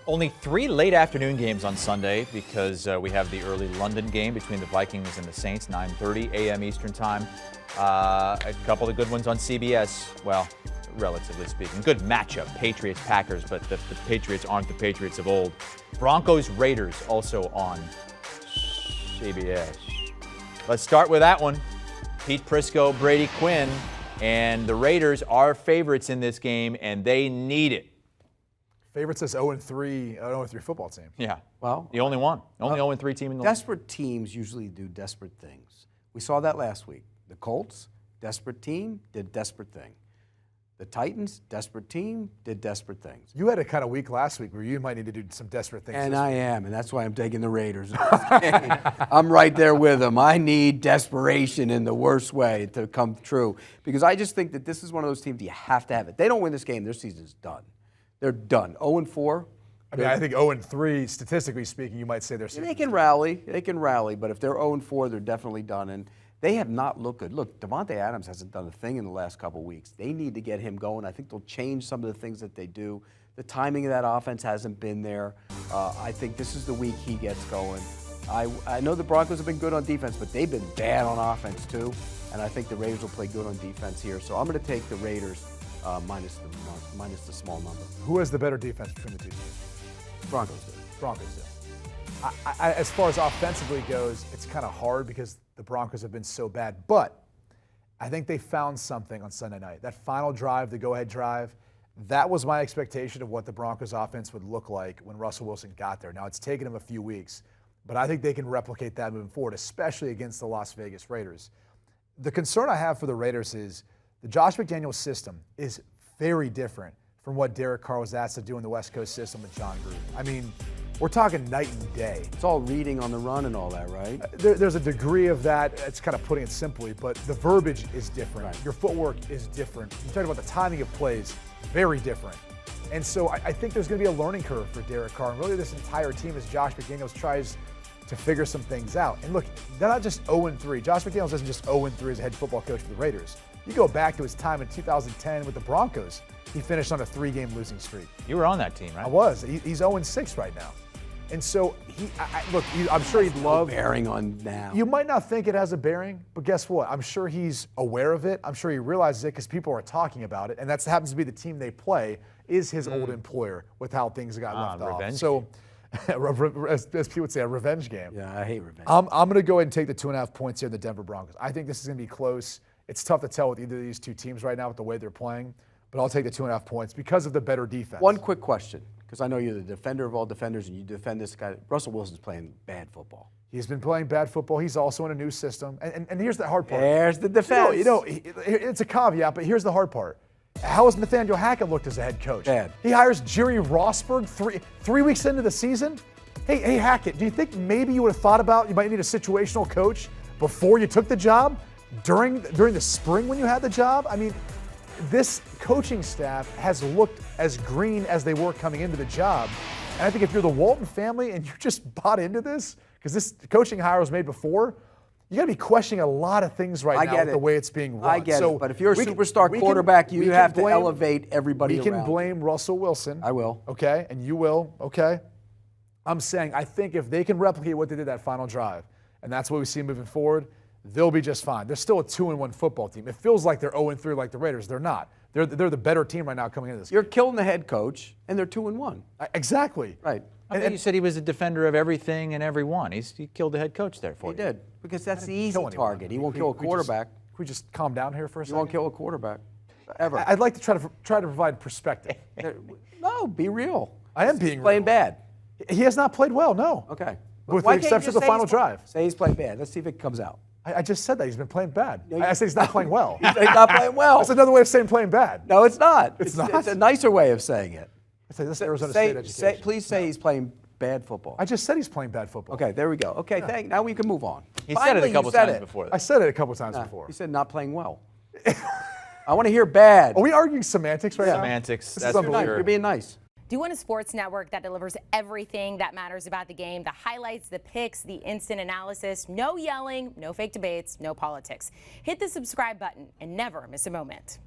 Only 3 late afternoon games on Sunday because we have the early London game between the Vikings and the Saints, 9:30 a.m. Eastern Time. A couple of good ones on CBS. Well, relatively speaking. Good matchup, Patriots-Packers, but the Patriots aren't the Patriots of old. Broncos-Raiders also on CBS. Let's start with that one. Pete Prisco, Brady, Quinn, and the Raiders are favorites in this game, and they need it. Favorites says 0-3, 0-3 football team. Yeah. Well, the only one. Only 0-3 team in the league. Desperate teams usually do desperate things. We saw that last week. The Colts, desperate team, did desperate thing. The Titans, desperate team, did desperate things. You had a kind of week last week where you might need to do some desperate things. And I am, and that's why I'm taking the Raiders. I'm right there with them. I need desperation in the worst way to come true because I just think that this is one of those teams you have to have it. They don't win this game, their season's done. They're done. 0-4. I mean, I think 0-3, statistically speaking, you might say they're. They can rally. They can rally, but if they're 0-4, they're definitely done. And they have not looked good. Look, Devontae Adams hasn't done a thing in the last couple of weeks. They need to get him going. I think they'll change some of the things that they do. The timing of that offense hasn't been there. I think this is the week he gets going. I know the Broncos have been good on defense, but they've been bad on offense too. And I think the Raiders will play good on defense here. So I'm going to take the Raiders minus the small number. Who has the better defense between the two teams? Broncos do. Broncos do. As far as offensively goes, it's kind of hard because the Broncos have been so bad. But I think they found something on Sunday night. That final drive, the go-ahead drive, that was my expectation of what the Broncos offense would look like when Russell Wilson got there. Now, it's taken him a few weeks, but I think they can replicate that moving forward, especially against the Las Vegas Raiders. The concern I have for the Raiders is the Josh McDaniels system is very different from what Derek Carr was asked to do in the West Coast system with John Gruden. I mean, we're talking night and day. It's all reading on the run and all that, right? There's a degree of that. It's kind of putting it simply, but the verbiage is different. Right. Your footwork is different. You're talking about the timing of plays, very different. And so I think there's going to be a learning curve for Derek Carr, and really this entire team as Josh McDaniels tries to figure some things out. And look, they're not just 0-3. Josh McDaniels isn't just 0-3 as a head football coach for the Raiders. You go back to his time in 2010 with the Broncos, he finished on a 3-game losing streak. You were on that team, right? I was. He's 0-6 right now. And so, I'm sure he'd love. No bearing on now. You might not think it has a bearing, but guess what? I'm sure he's aware of it. I'm sure he realizes it because people are talking about it. And that happens to be the team they play is his old employer with how things got left off. So, as people would say, a revenge game. Yeah, I hate revenge. I'm going to go ahead and take the 2.5 points here in the Denver Broncos. I think this is going to be close. It's tough to tell with either of these two teams right now with the way they're playing, but I'll take the 2.5 points because of the better defense. One quick question, because I know you're the defender of all defenders and you defend this guy. Russell Wilson's playing bad football. He's been playing bad football. He's also in a new system. And here's the hard part. There's the defense. It's a caveat, but here's the hard part. How has Nathaniel Hackett looked as a head coach? Bad. He hires Jerry Rosburg three weeks into the season. Hey, Hackett, do you think maybe you would have thought about you might need a situational coach before you took the job? During the spring when you had the job? I mean, this coaching staff has looked as green as they were coming into the job. And I think if you're the Walton family and you just bought into this, because this coaching hire was made before, you got to be questioning a lot of things right now with the way it's being run. I get it, but if you're a superstar quarterback, you have to elevate everybody around. We can blame Russell Wilson. I will. Okay, and you will, okay? I'm saying I think if they can replicate what they did that final drive, and that's what we see moving forward, they'll be just fine. They're still a 2-1 football team. It feels like they're 0-3 like the Raiders. They're not. They're the better team right now coming into this. You're killing the head coach, and they're 2-1. Exactly. Right. I thought you said he was a defender of everything and everyone. He killed the head coach there for you. He did, because that's the easy target. He won't kill a quarterback. Can we just calm down here for a second? He won't kill a quarterback, ever. I'd like to try to provide perspective. No, be real. I am being playing bad. He has not played well, no. Okay. With the exception of the final drive. Say he's playing bad. Let's see if it comes out. I just said that. He's been playing bad. I said he's not playing well. He's not playing well. That's another way of saying playing bad. No, it's not. It's not? It's a nicer way of saying it. I say this Arizona State education. Please say he's playing bad football. I just said he's playing bad football. Okay, there we go. Okay, now we can move on. He said it a couple times before. I said it a couple times before. He said not playing well. I want to hear bad. Are we arguing semantics right now? Semantics. That's for sure. You're being nice. Do you want a sports network that delivers everything that matters about the game? The highlights, the picks, the instant analysis, no yelling, no fake debates, no politics. Hit the subscribe button and never miss a moment.